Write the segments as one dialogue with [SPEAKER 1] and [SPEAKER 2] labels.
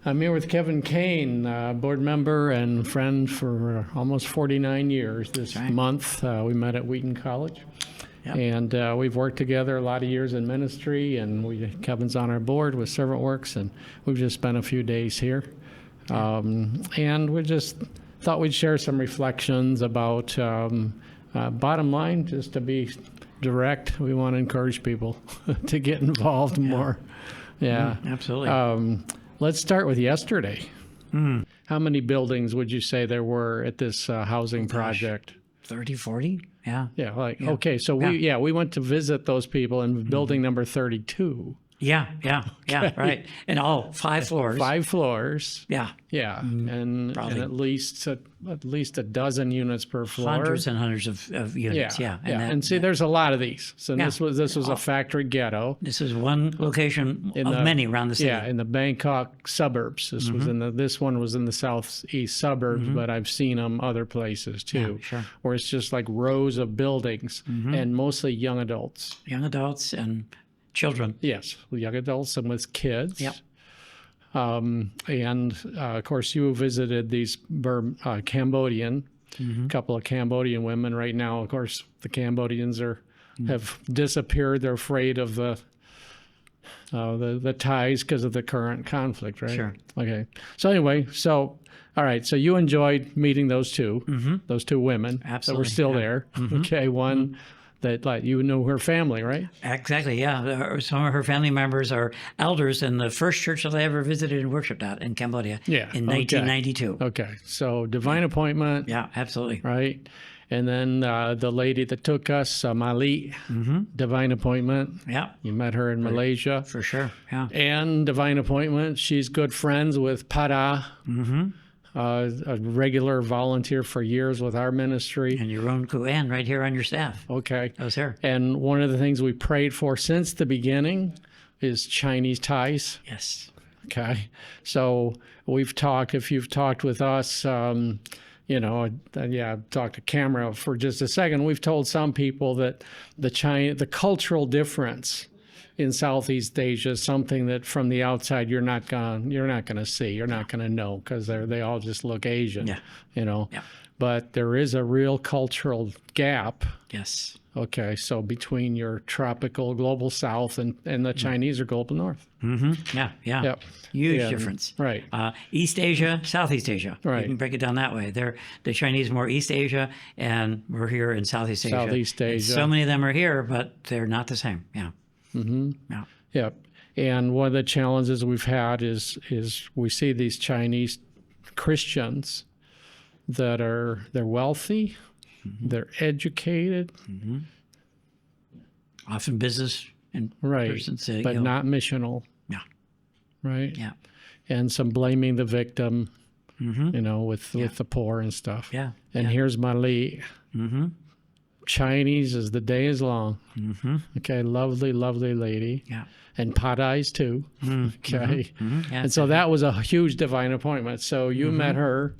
[SPEAKER 1] I'm here with Kevin Kane, board member and friend for almost 49 years this month. We met at Wheaton College. Yep. And we've worked together a lot of years in ministry, and Kevin's on our board with Servant Works, and we've just spent a few days here. And we just thought we'd share some reflections about bottom line, just to be direct. We want to encourage people to get involved more. Yeah,
[SPEAKER 2] absolutely.
[SPEAKER 1] Let's start with yesterday. How many buildings would you say there were at this housing project?
[SPEAKER 2] 30, 40? Yeah.
[SPEAKER 1] Yeah, okay, so we went to visit those people in building number 32.
[SPEAKER 2] Yeah, right. And all 5 floors.
[SPEAKER 1] 5 floors.
[SPEAKER 2] Yeah.
[SPEAKER 1] Yeah, and at least a dozen units per floor.
[SPEAKER 2] Hundreds and hundreds of units. Yeah.
[SPEAKER 1] And see, there's a lot of these. So this was a factory ghetto.
[SPEAKER 2] This is one location of many around the city.
[SPEAKER 1] Yeah, in the Bangkok suburbs. This one was in the southeast suburbs, but I've seen them other places too.
[SPEAKER 2] Yeah, sure.
[SPEAKER 1] Where it's just like rows of buildings and mostly young adults.
[SPEAKER 2] Young adults and children.
[SPEAKER 1] Yes, young adults and with kids.
[SPEAKER 2] Yep.
[SPEAKER 1] And of course, you visited these Cambodian, couple of Cambodian women. Right now, of course, the Cambodians have disappeared. They're afraid of the ties because of the current conflict, right?
[SPEAKER 2] Sure.
[SPEAKER 1] Okay. So anyway, all right. So you enjoyed meeting those two women that were still there. Okay. One. That you know her family, right?
[SPEAKER 2] Exactly, yeah. Some of her family members are elders in the first church that I ever visited and worshipped at in Cambodia in 1992.
[SPEAKER 1] Okay, so divine appointment.
[SPEAKER 2] Yeah, absolutely.
[SPEAKER 1] Right. And then the lady that took us, Mali, divine appointment.
[SPEAKER 2] Yeah.
[SPEAKER 1] You met her in Malaysia.
[SPEAKER 2] For sure, yeah.
[SPEAKER 1] And divine appointment. She's good friends with Pada. A regular volunteer for years with our ministry.
[SPEAKER 2] And your own Kuan right here on your staff.
[SPEAKER 1] Okay.
[SPEAKER 2] I was here.
[SPEAKER 1] And one of the things we prayed for since the beginning is Chinese ties.
[SPEAKER 2] Yes.
[SPEAKER 1] Okay. So we've talked, if you've talked with us, I've talked to camera for just a second. We've told some people that the cultural difference in Southeast Asia is something that from the outside you're not gonna see, you're not gonna know, because they all just look Asian, Yeah. But there is a real cultural gap.
[SPEAKER 2] Yes.
[SPEAKER 1] Okay, so between your tropical global south and the Chinese or global north.
[SPEAKER 2] Yeah. Yep. Huge difference.
[SPEAKER 1] Right.
[SPEAKER 2] East Asia, Southeast Asia.
[SPEAKER 1] Right.
[SPEAKER 2] You can break it down that way. The Chinese more East Asia, and we're here in Southeast Asia.
[SPEAKER 1] Southeast Asia.
[SPEAKER 2] And so many of them are here, but they're not the same. Yeah.
[SPEAKER 1] Yeah. Yep. And one of the challenges we've had is we see these Chinese Christians that they're wealthy, they're educated,
[SPEAKER 2] often business and persons,
[SPEAKER 1] but not missional.
[SPEAKER 2] Yeah.
[SPEAKER 1] Right.
[SPEAKER 2] Yeah.
[SPEAKER 1] And some blaming the victim, with the poor and stuff.
[SPEAKER 2] Yeah.
[SPEAKER 1] And here's Mali. Chinese as the day is long. Okay, lovely, lovely lady.
[SPEAKER 2] Yeah.
[SPEAKER 1] And pot eyes too. Okay.
[SPEAKER 2] Yeah,
[SPEAKER 1] and so that was a huge divine appointment. So you met her.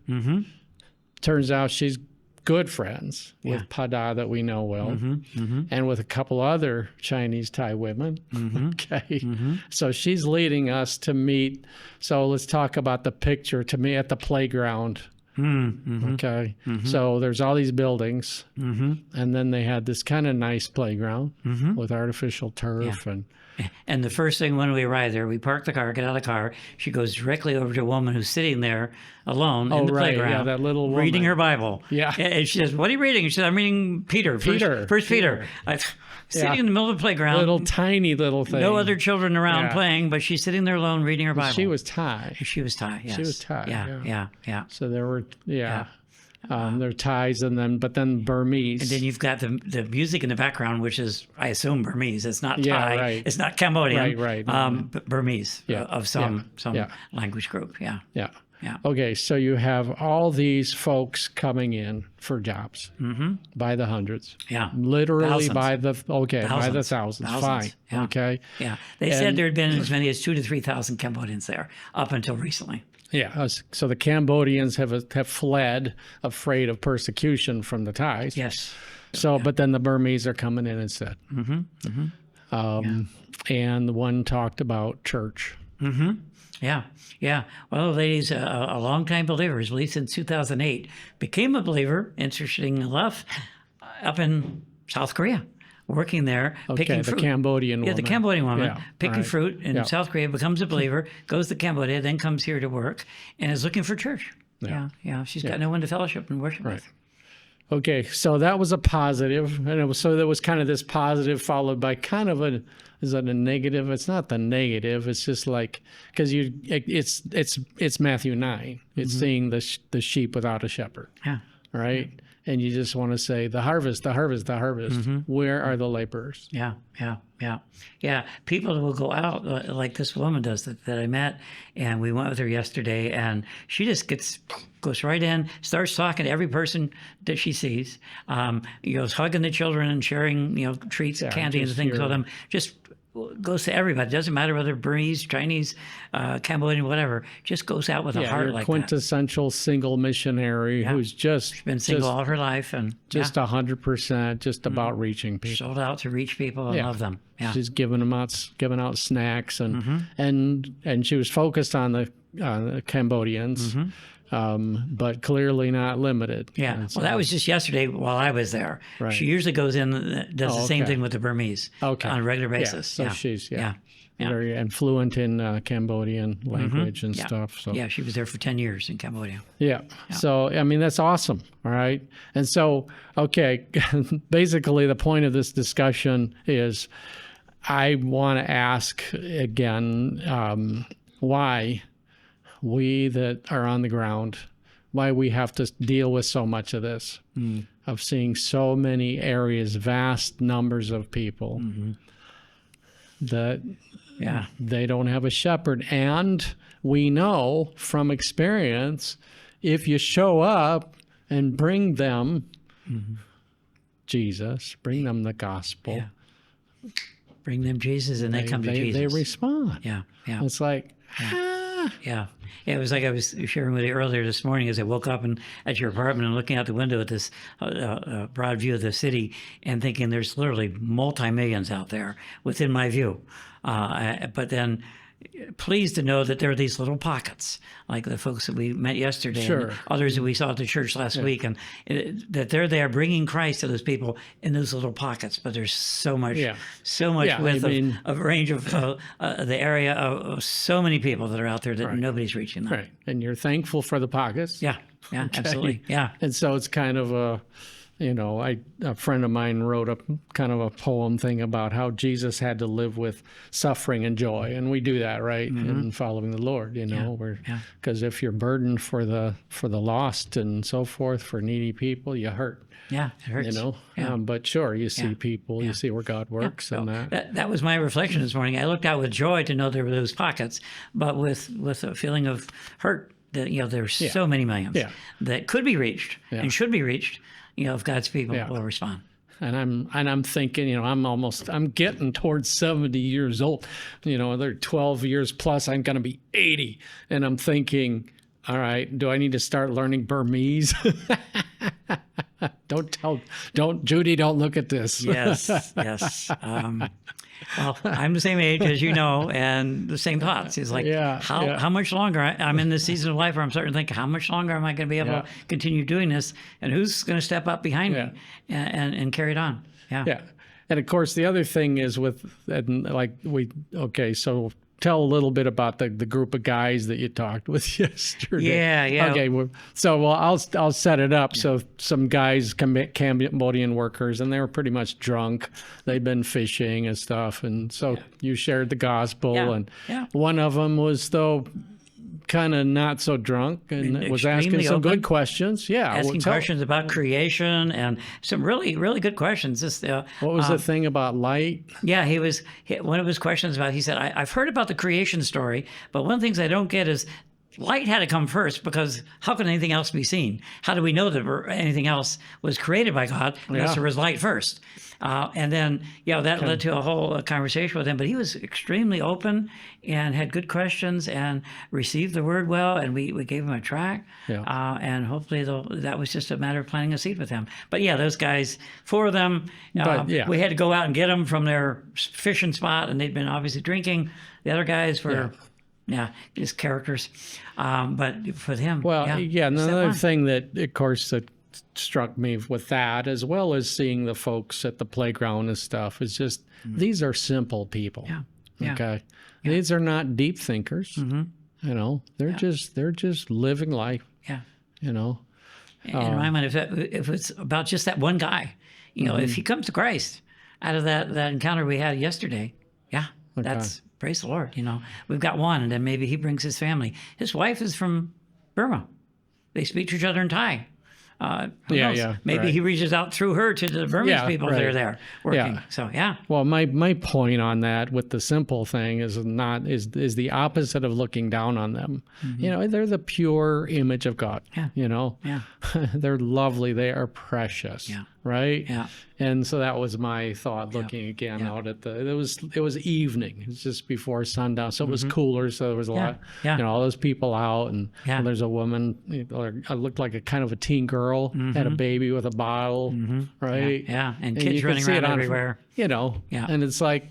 [SPEAKER 1] Turns out she's good friends with Pada that we know well, and with a couple other Chinese Thai women. Okay. So she's leading us to meet. So let's talk about the picture to me at the playground. Okay. So there's all these buildings, and then they had this kind of nice playground with artificial turf.
[SPEAKER 2] And the first thing when we arrive there, we park the car, get out of the car. She goes directly over to a woman who's sitting there alone in the playground.
[SPEAKER 1] Yeah, that little woman.
[SPEAKER 2] Reading her Bible.
[SPEAKER 1] Yeah.
[SPEAKER 2] And she says, "What are you reading?" She said, "I'm reading Peter. First Peter." Sitting in the middle of the playground.
[SPEAKER 1] Little tiny little thing.
[SPEAKER 2] No other children around playing, but she's sitting there alone reading her Bible.
[SPEAKER 1] She was Thai.
[SPEAKER 2] She was Thai, yes.
[SPEAKER 1] She was Thai.
[SPEAKER 2] Yeah.
[SPEAKER 1] So there were, there are Thais but then Burmese.
[SPEAKER 2] And then you've got the music in the background, which is, I assume, Burmese. It's not Thai.
[SPEAKER 1] Yeah, right.
[SPEAKER 2] It's not Cambodian.
[SPEAKER 1] Right.
[SPEAKER 2] But Burmese of some language group. Yeah.
[SPEAKER 1] Okay, so you have all these folks coming in for jobs by the hundreds.
[SPEAKER 2] Yeah.
[SPEAKER 1] Literally
[SPEAKER 2] Thousands.
[SPEAKER 1] by the thousands. Fine.
[SPEAKER 2] Yeah.
[SPEAKER 1] Okay.
[SPEAKER 2] Yeah. They said there had been as many as 2,000 to 3,000 Cambodians there up until recently.
[SPEAKER 1] Yeah. So the Cambodians have fled, afraid of persecution from the Thais.
[SPEAKER 2] Yes.
[SPEAKER 1] So, but then the Burmese are coming in instead. And one talked about church.
[SPEAKER 2] Yeah, yeah. One of the ladies, a longtime believer, at least in 2008, became a believer, interesting enough, up in South Korea, working there, picking fruit.
[SPEAKER 1] The Cambodian woman.
[SPEAKER 2] Yeah, the Cambodian woman,
[SPEAKER 1] Yeah,
[SPEAKER 2] picking fruit in South Korea, becomes a believer, goes to Cambodia, then comes here to work, and is looking for church. Yeah. She's got no one to fellowship and worship with.
[SPEAKER 1] Okay, so that was a positive, and so there was kind of this positive followed by kind of is that a negative? It's not the negative. It's just like because it's Matthew 9. It's seeing the sheep without a shepherd.
[SPEAKER 2] Yeah.
[SPEAKER 1] Right. And you just want to say, the harvest, the harvest, the harvest. Where are the laborers?
[SPEAKER 2] Yeah. People will go out like this woman does that I met, and we went with her yesterday, and she just goes right in, starts talking to every person that she sees, goes hugging the children and sharing, treats, candy, and things with them. Just goes to everybody. Doesn't matter whether Burmese, Chinese, Cambodian, whatever. Just goes out with a heart like that.
[SPEAKER 1] Quintessential single missionary who's just
[SPEAKER 2] been single all her life and
[SPEAKER 1] just 100%, just about reaching people.
[SPEAKER 2] Sold out to reach people and love them. Yeah.
[SPEAKER 1] She's giving out snacks and she was focused on the Cambodians. But clearly not limited.
[SPEAKER 2] Yeah. So, that was just yesterday while I was there. Right. She usually goes in and does the same thing with the Burmese on a regular basis.
[SPEAKER 1] Yeah. So she's very fluent in Cambodian language and stuff. So
[SPEAKER 2] she was there for 10 years in Cambodia.
[SPEAKER 1] Yeah. So, I mean, that's awesome. All right. And so, basically the point of this discussion is I want to ask again why we that are on the ground, why we have to deal with so much of this, of seeing so many areas, vast numbers of people that they don't have a shepherd. And we know from experience, if you show up and bring them Jesus, bring them the gospel.
[SPEAKER 2] Bring them Jesus and they come to Jesus.
[SPEAKER 1] They respond.
[SPEAKER 2] Yeah.
[SPEAKER 1] It's like,
[SPEAKER 2] Yeah, it was like I was sharing with you earlier this morning as I woke up and at your apartment and looking out the window at this broad view of the city and thinking there's literally multi-millions out there within my view. But then pleased to know that there are these little pockets, like the folks that we met yesterday and others that we saw at the church last week, and that they're there bringing Christ to those people in those little pockets. But there's so much width of range of the area of so many people that are out there that nobody's reaching them.
[SPEAKER 1] Right, and you're thankful for the pockets.
[SPEAKER 2] Yeah, absolutely. Yeah.
[SPEAKER 1] And so it's kind of a friend of mine wrote a kind of a poem thing about how Jesus had to live with suffering and joy, and we do that, right? In following the Lord, because if you're burdened for the lost and so forth, for needy people, you hurt.
[SPEAKER 2] Yeah, it hurts.
[SPEAKER 1] But sure, you see people, you see where God works, and
[SPEAKER 2] that was my reflection this morning. I looked out with joy to know there were those pockets, but with a feeling of hurt that there's so many millions that could be reached and should be reached. If God's people will respond.
[SPEAKER 1] And I'm thinking, I'm getting towards 70 years old. They're 12 years plus. I'm going to be 80, and I'm thinking, all right, do I need to start learning Burmese? Judy, don't look at this.
[SPEAKER 2] Yes. Well, I'm the same age as you know, and the same thoughts. It's like, how much longer? I'm in this season of life where I'm starting to think, how much longer am I going to be able to continue doing this? And who's going to step up behind me and carry it on?
[SPEAKER 1] Yeah. And of course, the other thing is so tell a little bit about the group of guys that you talked with yesterday.
[SPEAKER 2] Yeah.
[SPEAKER 1] Okay, I'll set it up. So some guys, Cambodian workers, and they were pretty much drunk. They'd been fishing and stuff, and so you shared the gospel, and one of them was kind of not so drunk and was asking some good questions.
[SPEAKER 2] Asking questions about creation and some really, really good questions.
[SPEAKER 1] What was the thing about light?
[SPEAKER 2] Yeah, one of his questions he said, I've heard about the creation story, but one of the things I don't get is light had to come first, because how can anything else be seen? How do we know that anything else was created by God unless there was light first? And then, that led to a whole conversation with him. But he was extremely open and had good questions and received the word well. And we gave him a track. And hopefully that was just a matter of planting a seed with him. But those guys, 4 of them, we had to go out and get them from their fishing spot, and they'd been obviously drinking. The other guys were Yeah, his characters. But for him,
[SPEAKER 1] Well, yeah, and
[SPEAKER 2] just that
[SPEAKER 1] another
[SPEAKER 2] one.
[SPEAKER 1] thing that, of course, that struck me with that, as well as seeing the folks at the playground and stuff, is just these are simple people.
[SPEAKER 2] Yeah, yeah.
[SPEAKER 1] Okay, these are not deep thinkers. You know, they're just living life.
[SPEAKER 2] Yeah.
[SPEAKER 1] You know,
[SPEAKER 2] In my mind, if it's about just that one guy, you know, if he comes to Christ out of that encounter we had yesterday, that's praise the Lord. You know, we've got one, and then maybe he brings his family. His wife is from Burma. They speak to each other in Thai. Who knows? Maybe he reaches out through her to the Burmese people that are there working.
[SPEAKER 1] Yeah.
[SPEAKER 2] So
[SPEAKER 1] Well, my point on that with the simple thing is the opposite of looking down on them. You know, they're the pure image of God.
[SPEAKER 2] Yeah.
[SPEAKER 1] You know, they're lovely. They are precious.
[SPEAKER 2] Yeah.
[SPEAKER 1] Right.
[SPEAKER 2] Yeah.
[SPEAKER 1] And so that was my thought looking again out at it was evening. It was just before sundown, so it was cooler. So there was a lot, you know, all those people out, and there's a woman, looked like a kind of a teen girl, had a baby with a bottle, right?
[SPEAKER 2] Yeah. And
[SPEAKER 1] you
[SPEAKER 2] kids
[SPEAKER 1] could
[SPEAKER 2] running
[SPEAKER 1] see it
[SPEAKER 2] around
[SPEAKER 1] on,
[SPEAKER 2] everywhere.
[SPEAKER 1] you know, and it's like,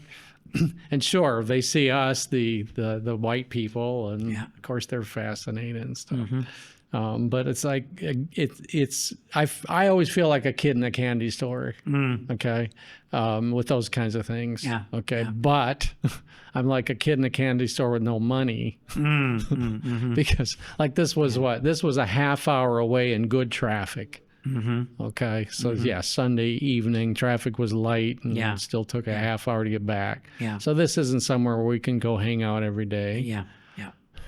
[SPEAKER 1] and sure, they see us, the white people, and of course they're fascinated and stuff. But it's like I always feel like a kid in a candy store. Okay, with those kinds of things.
[SPEAKER 2] Yeah.
[SPEAKER 1] Okay, but I'm like a kid in a candy store with no money because like this was a half hour away in good traffic. Okay, so Sunday evening traffic was light, and it still took a half hour to get back. So this isn't somewhere where we can go hang out every day.
[SPEAKER 2] Yeah.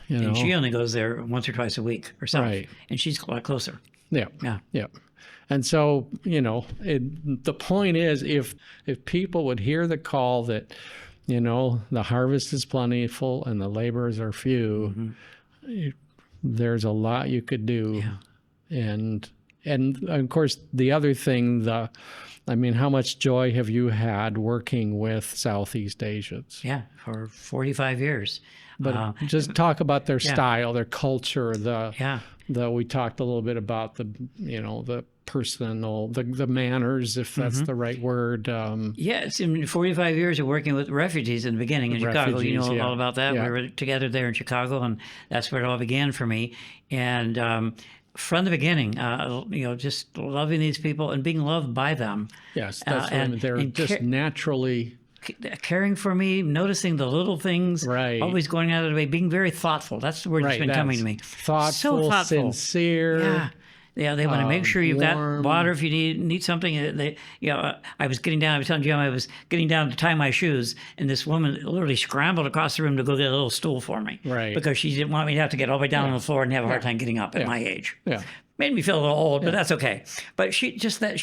[SPEAKER 1] You know?
[SPEAKER 2] And she only goes there once or twice a week herself.
[SPEAKER 1] Right.
[SPEAKER 2] And she's a lot closer.
[SPEAKER 1] Yeah. And so, you know, the point is, if people would hear the call that, you know, the harvest is plentiful and the laborers are few, there's a lot you could do. And of course, the other thing, how much joy have you had working with Southeast Asians?
[SPEAKER 2] Yeah, for 45 years.
[SPEAKER 1] But just talk about their style, their culture, we talked a little bit about the personal, the manners, if that's the right word.
[SPEAKER 2] Yes, in 45 years of working with refugees in the beginning in Chicago. You know all about that. We were together there in Chicago, and that's where it all began for me. And from the beginning, you know, just loving these people and being loved by them.
[SPEAKER 1] Yes, that's they're just naturally
[SPEAKER 2] caring for me, noticing the little things, always going out of the way, being very thoughtful. That's the word that's been coming to me.
[SPEAKER 1] Thoughtful,
[SPEAKER 2] so thoughtful,
[SPEAKER 1] sincere.
[SPEAKER 2] Yeah, they want to make sure you've
[SPEAKER 1] warm.
[SPEAKER 2] got water if you need something. I was telling Jim, I was getting down to tie my shoes, and this woman literally scrambled across the room to go get a little stool for me.
[SPEAKER 1] Right.
[SPEAKER 2] Because she didn't want me to have to get all the way down on the floor and have a hard time getting up at my age.
[SPEAKER 1] Yeah.
[SPEAKER 2] Made me feel a little old, but that's okay. But she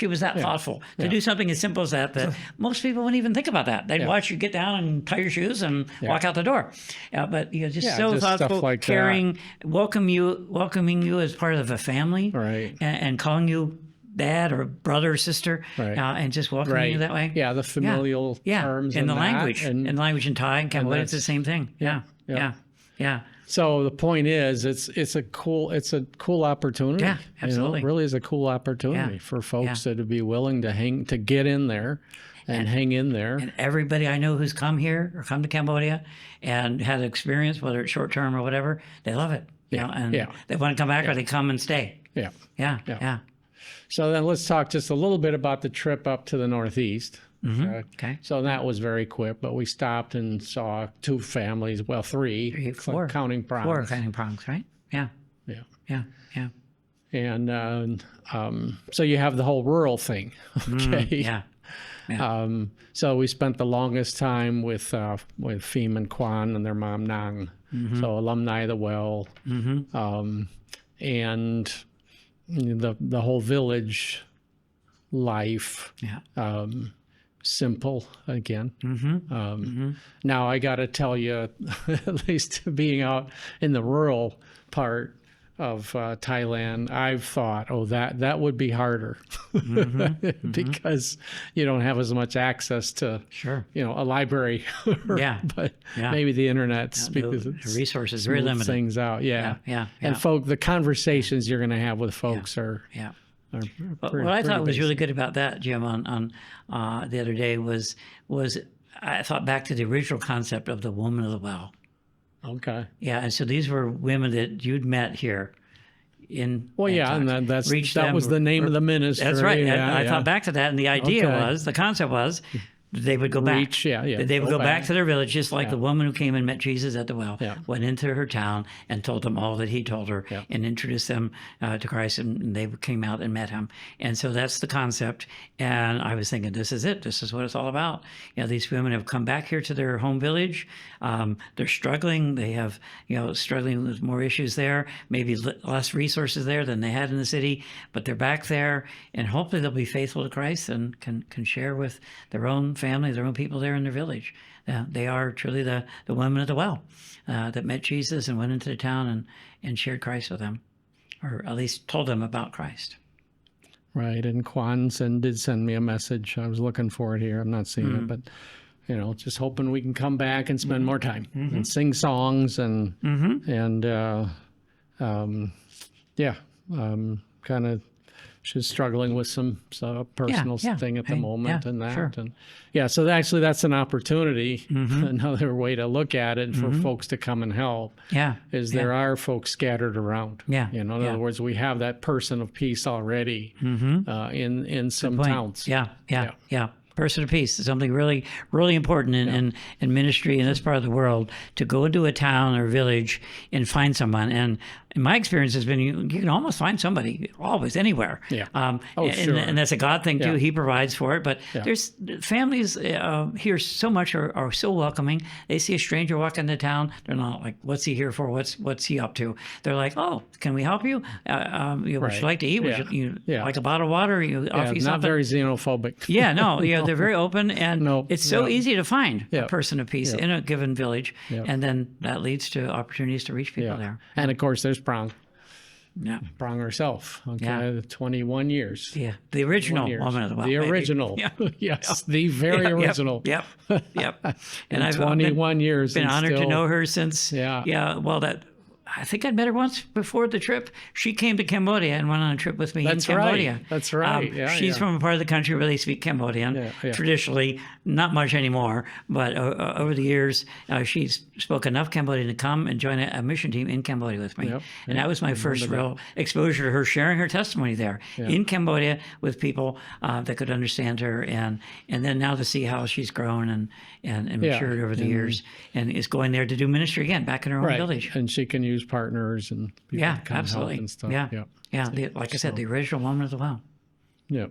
[SPEAKER 2] was that thoughtful to do something as simple as that most people wouldn't even think about that. They'd watch you get down and tie your shoes and walk out the door. But so
[SPEAKER 1] just
[SPEAKER 2] thoughtful,
[SPEAKER 1] like
[SPEAKER 2] caring, welcoming you as part of a family, and calling you dad or brother or sister, and just welcoming you that way.
[SPEAKER 1] Yeah, the familial terms
[SPEAKER 2] and the
[SPEAKER 1] that,
[SPEAKER 2] language, and the language in Thai and Cambodia, it's the same thing. Yeah.
[SPEAKER 1] So the point is, it's a cool opportunity.
[SPEAKER 2] Yeah, absolutely.
[SPEAKER 1] You know, it really is a cool opportunity for folks that would be willing to get in there and hang in there.
[SPEAKER 2] And everybody I know who's come here or come to Cambodia and had an experience, whether it's short term or whatever, they love it. You know, and they want to come back or they come and stay. Yeah.
[SPEAKER 1] So then let's talk just a little bit about the trip up to the Northeast.
[SPEAKER 2] Okay.
[SPEAKER 1] So that was very quick, but we stopped and saw two families, well, four, counting prongs.
[SPEAKER 2] 4 counting prongs, right? Yeah.
[SPEAKER 1] And so you have the whole rural thing, okay? So we spent the longest time with Phim and Kwan and their mom Nang, so alumni of the well, and the whole village life. Simple again. Now I got to tell you, at least being out in the rural part of Thailand, I've thought, that would be harder because you don't have as much access to, a library, but maybe the internet,
[SPEAKER 2] the resources very limited.
[SPEAKER 1] Things out, and the conversations you're going to have with folks are.
[SPEAKER 2] What I thought was really good about that, Jim, on the other day was I thought back to the original concept of the woman of the well.
[SPEAKER 1] Okay.
[SPEAKER 2] Yeah, and so these were women that you'd met here in.
[SPEAKER 1] Well, yeah, and
[SPEAKER 2] reached
[SPEAKER 1] that
[SPEAKER 2] them,
[SPEAKER 1] was the name of the ministry.
[SPEAKER 2] That's right.
[SPEAKER 1] Yeah,
[SPEAKER 2] I thought back to that, and the idea
[SPEAKER 1] Okay.
[SPEAKER 2] was, the concept was, they would go
[SPEAKER 1] Reach,
[SPEAKER 2] back.
[SPEAKER 1] yeah.
[SPEAKER 2] They would go back to their village, just like
[SPEAKER 1] Yeah.
[SPEAKER 2] the woman who came and met Jesus at the well,
[SPEAKER 1] Yeah.
[SPEAKER 2] went into her town and told them all that he told her,
[SPEAKER 1] Yeah.
[SPEAKER 2] and introduced them to Christ, and they came out and met him. And so that's the concept. And I was thinking, this is it. This is what it's all about. You know, these women have come back here to their home village. They're struggling. They have, struggling with more issues there, maybe less resources there than they had in the city, but they're back there, and hopefully they'll be faithful to Christ and can share with their own family, their own people there in their village. They are truly the women at the well that met Jesus and went into the town and shared Christ with them, or at least told them about Christ.
[SPEAKER 1] Right, and Kwan did send me a message. I was looking for it here. I'm not seeing it, but just hoping we can come back and spend more time and sing songs and kind of. She's struggling with some personal thing at the moment, and that,
[SPEAKER 2] sure.
[SPEAKER 1] and so actually that's an opportunity. Another way to look at it for folks to come and help. Is there are folks scattered around. In other words, we have that person of peace already in some towns.
[SPEAKER 2] Person of peace is something really, really important in ministry in this part of the world, to go into a town or village and find someone. And in my experience has been, you can almost find somebody always, anywhere.
[SPEAKER 1] Sure.
[SPEAKER 2] And that's a God thing too. He provides for it. But there's families here so much are so welcoming. They see a stranger walk into town. They're not like, what's he here for? What's he up to? They're like, oh, can we help you? Would you like to eat? Would you like a bottle of water? Offer you something?
[SPEAKER 1] Not very xenophobic.
[SPEAKER 2] They're very open, and it's so easy to find a person of peace in a given village, and then that leads to opportunities to reach people there.
[SPEAKER 1] And of course, there's Prong.
[SPEAKER 2] Prong
[SPEAKER 1] herself. 21 years.
[SPEAKER 2] The original woman of the well.
[SPEAKER 1] The original. Yes, the very original.
[SPEAKER 2] And I've
[SPEAKER 1] 21 years.
[SPEAKER 2] Been honored
[SPEAKER 1] still,
[SPEAKER 2] to know her since. I think I'd met her once before the trip. She came to Cambodia and went on a trip with me in Cambodia.
[SPEAKER 1] That's right.
[SPEAKER 2] She's from a part of the country where they speak Cambodian. Traditionally, not much anymore, but over the years, she's spoke enough Cambodian to come and join a mission team in Cambodia with me. And that was my first real exposure to her, sharing her testimony there in Cambodia with people that could understand her. And then now to see how she's grown and matured over the years, and is going there to do ministry again back in her own village.
[SPEAKER 1] And she can use partners and people that can
[SPEAKER 2] absolutely.
[SPEAKER 1] help and stuff.
[SPEAKER 2] Like I said, the original woman of the well. Yeah.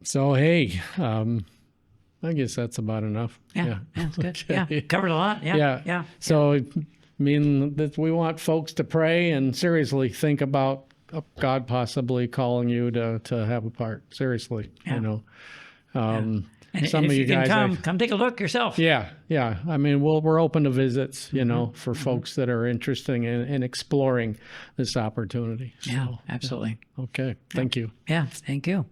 [SPEAKER 1] So hey, I guess that's about enough.
[SPEAKER 2] That's good. Okay. Covered a lot.
[SPEAKER 1] So I mean that we want folks to pray and seriously think about God possibly calling you to have a part. Seriously,
[SPEAKER 2] And
[SPEAKER 1] some
[SPEAKER 2] if
[SPEAKER 1] of you guys
[SPEAKER 2] come take a look yourself.
[SPEAKER 1] I mean, we're open to visits, for folks that are interested in exploring this opportunity.
[SPEAKER 2] Absolutely.
[SPEAKER 1] Okay. Thank you.
[SPEAKER 2] Thank you.